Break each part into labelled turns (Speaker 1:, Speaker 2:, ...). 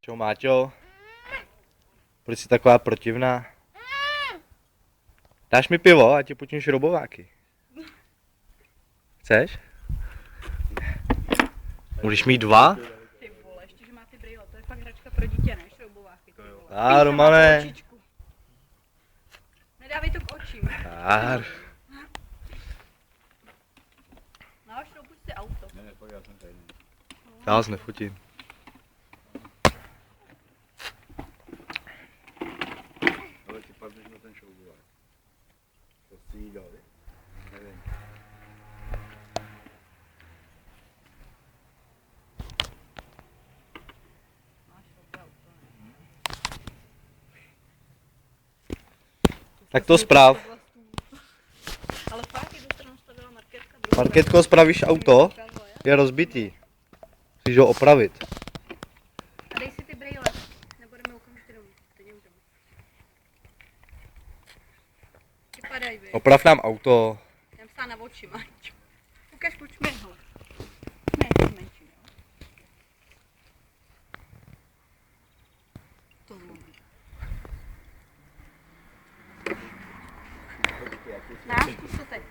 Speaker 1: Čau Máťo, proč jsi taková protivná? Dáš mi pivo a ti půjčím šroubováky. Chceš? Můžeš mít dva?
Speaker 2: Ty vole, ještě že má ty brýle, to je fakt hračka pro dítě, ne? Šroubováky, ty vole.
Speaker 1: Romane.
Speaker 2: Nedávej to k očím. No, šroubuj si auto.
Speaker 3: Ne, pojď, já jsem tady.
Speaker 1: Já vás nefotím.
Speaker 3: Ale ty padneš na ten šroubovák. To jsi jí dal, nevím.
Speaker 1: Tak to sprav.
Speaker 2: Ale fakt, jednu stranu stavila marketka,
Speaker 1: Marketko, spravíš auto? Je rozbitý. Musíš ho opravit.
Speaker 2: A dej si ty brýle, nebudeme okamžitě domů, teď můžeme. Vypadaj, vy.
Speaker 1: Oprav nám auto.
Speaker 2: Jdem stát na oči, Maťo. Ukaž, pojď mi, hele. Ne, to zmenším, jo. To zlomí. Náš, zkus to teď.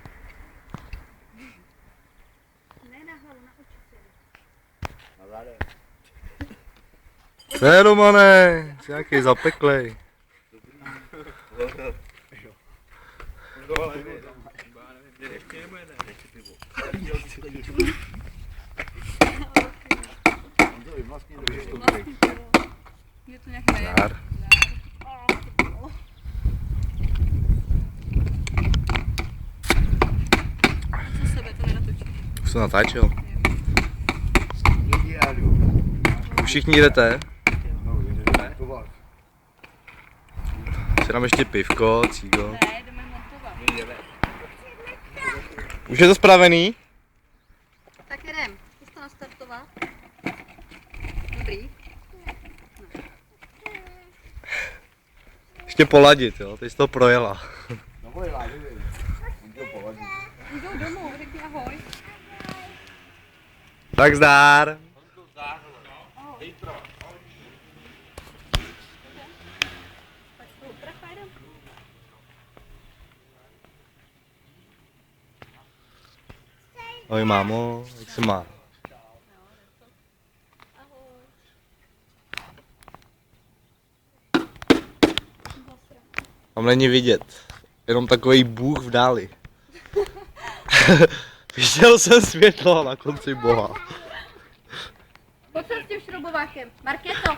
Speaker 2: Ne na hlavu, na oči si.
Speaker 3: Na záde.
Speaker 1: Ne, Romane, jsi nějaký zapeklej.
Speaker 2: Je to nějak ne.
Speaker 1: Dár.
Speaker 2: Co sebe, to nenatočíš.
Speaker 1: Už jsem natáčel. Už všichni jdete? Si dám ještě pivko, cígo.
Speaker 2: Ne, jdeme montovat.
Speaker 1: Už je to spravený?
Speaker 2: Tak jdem. Zkus to nastartovat. Dobrý.
Speaker 1: Ještě poladit, jo, teď jsi to projela.
Speaker 3: No pojď, dívej. On to pohodí.
Speaker 2: Jdou domů, řekni ahoj.
Speaker 1: Tak zdár.
Speaker 2: Tak to utrafa jdem.
Speaker 1: Ahoj mámo, jak se má?
Speaker 2: Ahoj.
Speaker 1: Tam není vidět, jenom takový bůh v dáli. Viděl jsem světlo na konci boha.
Speaker 2: Pojď sem s tím šroubovákem. Markéto.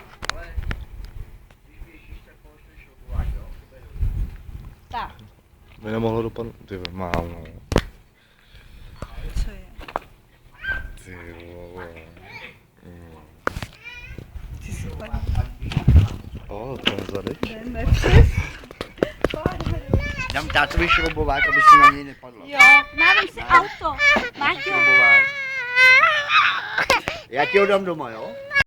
Speaker 2: Tak.
Speaker 1: By nemohlo dopadnout, ty mámo.
Speaker 2: Co je?
Speaker 1: Ty vole.
Speaker 2: Ty super.
Speaker 1: O, to je zadek.
Speaker 2: Jdeme přes.
Speaker 3: Dám tátovi šroubovák, aby si na něj nepadla.
Speaker 2: Jo, návím si auto. Máťo.
Speaker 3: Šroubovák. Já ti ho dám doma, jo?